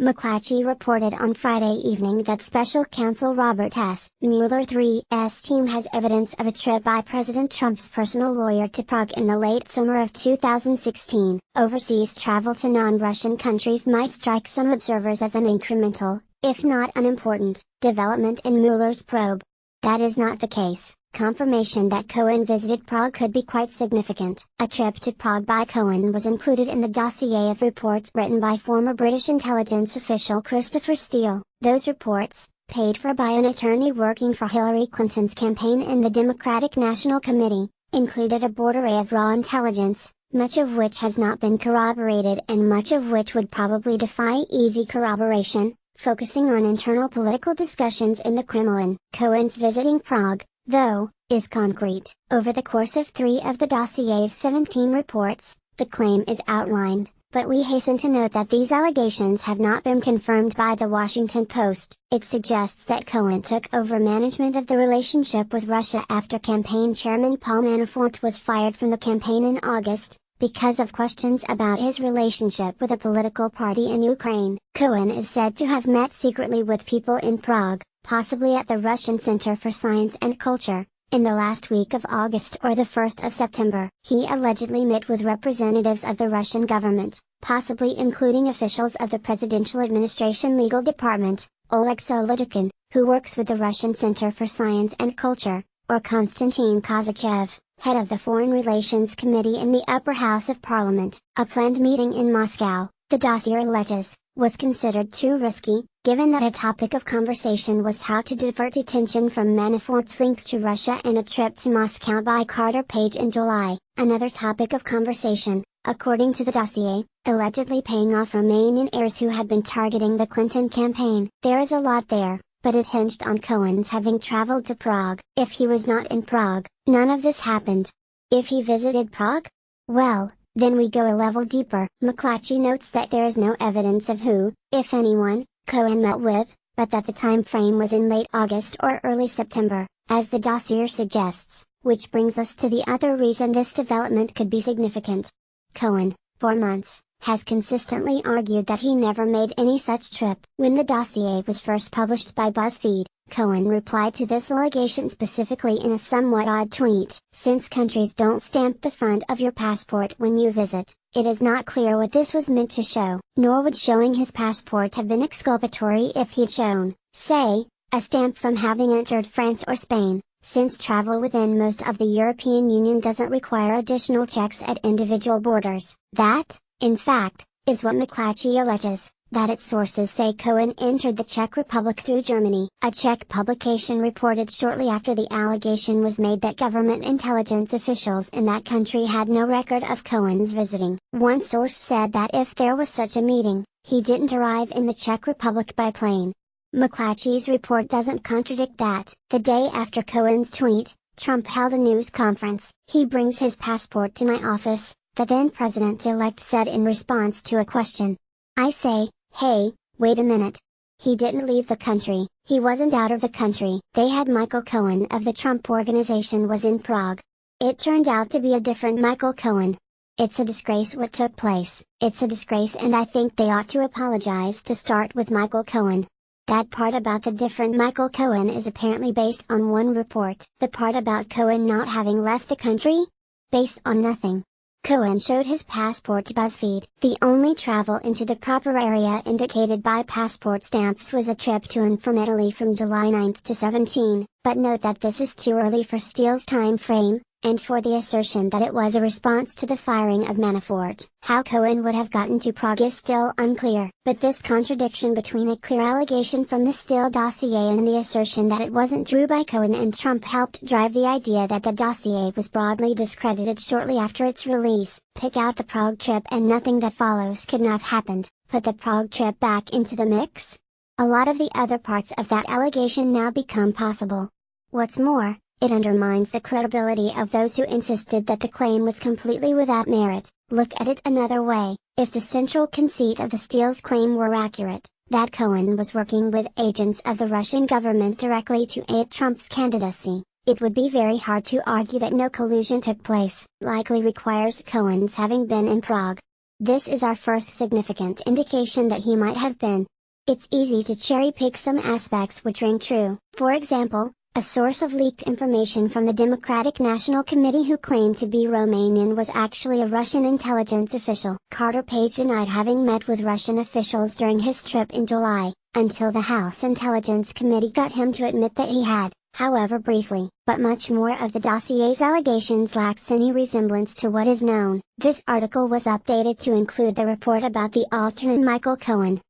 McClatchy reported on Friday evening that Special Counsel Robert S. Mueller III's team has evidence of a trip by President Trump's personal lawyer to Prague in the late summer of 2016. Overseas travel to non-Russian countries might strike some observers as an incremental, if not unimportant, development in Mueller's probe. That is not the case. Confirmation that Cohen visited Prague could be quite significant. A trip to Prague by Cohen was included in the dossier of reports written by former British intelligence official Christopher Steele. Those reports, paid for by an attorney working for Hillary Clinton's campaign in the Democratic National Committee, included a broad array of raw intelligence, much of which has not been corroborated and much of which would probably defy easy corroboration, focusing on internal political discussions in the Kremlin. Cohen's visiting Prague, though, is concrete. Over the course of 3 of the dossier's 17 reports, the claim is outlined, but we hasten to note that these allegations have not been confirmed by the Washington Post. It suggests that Cohen took over management of the relationship with Russia after campaign chairman Paul Manafort was fired from the campaign in August, because of questions about his relationship with a political party in Ukraine. Cohen is said to have met secretly with people in Prague, possibly at the Russian Center for Science and Culture, in the last week of August or the 1st of September. He allegedly met with representatives of the Russian government, possibly including officials of the Presidential Administration Legal Department, Oleg Solodykhin, who works with the Russian Center for Science and Culture, or Konstantin Kozachev, head of the Foreign Relations Committee in the Upper House of Parliament. A planned meeting in Moscow, the dossier alleges, was considered too risky, given that a topic of conversation was how to divert attention from Manafort's links to Russia and a trip to Moscow by Carter Page in July. Another topic of conversation, according to the dossier, allegedly paying off Romanian heirs who had been targeting the Clinton campaign. There is a lot there, but it hinged on Cohen's having traveled to Prague. If he was not in Prague, none of this happened. If he visited Prague? Well, then we go a level deeper. McClatchy notes that there is no evidence of who, if anyone, Cohen met with, but that the time frame was in late August or early September, as the dossier suggests, which brings us to the other reason this development could be significant. Cohen, for months, has consistently argued that he never made any such trip. When the dossier was first published by BuzzFeed, Cohen replied to this allegation specifically in a somewhat odd tweet. Since countries don't stamp the front of your passport when you visit, it is not clear what this was meant to show. Nor would showing his passport have been exculpatory if he'd shown, say, a stamp from having entered France or Spain, since travel within most of the European Union doesn't require additional checks at individual borders. That, in fact, is what McClatchy alleges, that its sources say Cohen entered the Czech Republic through Germany. A Czech publication reported shortly after the allegation was made that government intelligence officials in that country had no record of Cohen's visiting. One source said that if there was such a meeting, he didn't arrive in the Czech Republic by plane. McClatchy's report doesn't contradict that. The day after Cohen's tweet, Trump held a news conference. "He brings his passport to my office," the then president-elect said in response to a question. "I say, hey, wait a minute. He didn't leave the country, he wasn't out of the country." They had Michael Cohen of the Trump Organization was in Prague. It turned out to be a different Michael Cohen. It's a disgrace what took place. It's a disgrace, and I think they ought to apologize to start with Michael Cohen. That part about the different Michael Cohen is apparently based on one report. The part about Cohen not having left the country? Based on nothing. Cohen showed his passport to BuzzFeed. The only travel into the proper area indicated by passport stamps was a trip to and from Italy from July 9 to 17, but note that this is too early for Steele's time frame, and for the assertion that it was a response to the firing of Manafort. How Cohen would have gotten to Prague is still unclear, but this contradiction between a clear allegation from the Steele dossier and the assertion that it wasn't true by Cohen and Trump helped drive the idea that the dossier was broadly discredited shortly after its release. Pick out the Prague trip and nothing that follows could not have happened. Put the Prague trip back into the mix? A lot of the other parts of that allegation now become possible. What's more, it undermines the credibility of those who insisted that the claim was completely without merit. Look at it another way. If the central conceit of the Steele's claim were accurate, that Cohen was working with agents of the Russian government directly to aid Trump's candidacy, it would be very hard to argue that no collusion took place. Likely requires Cohen's having been in Prague. This is our first significant indication that he might have been. It's easy to cherry-pick some aspects which ring true. For example, a source of leaked information from the Democratic National Committee who claimed to be Romanian was actually a Russian intelligence official. Carter Page denied having met with Russian officials during his trip in July, until the House Intelligence Committee got him to admit that he had, however briefly. But much more of the dossier's allegations lacks any resemblance to what is known. This article was updated to include the report about the alternate Michael Cohen,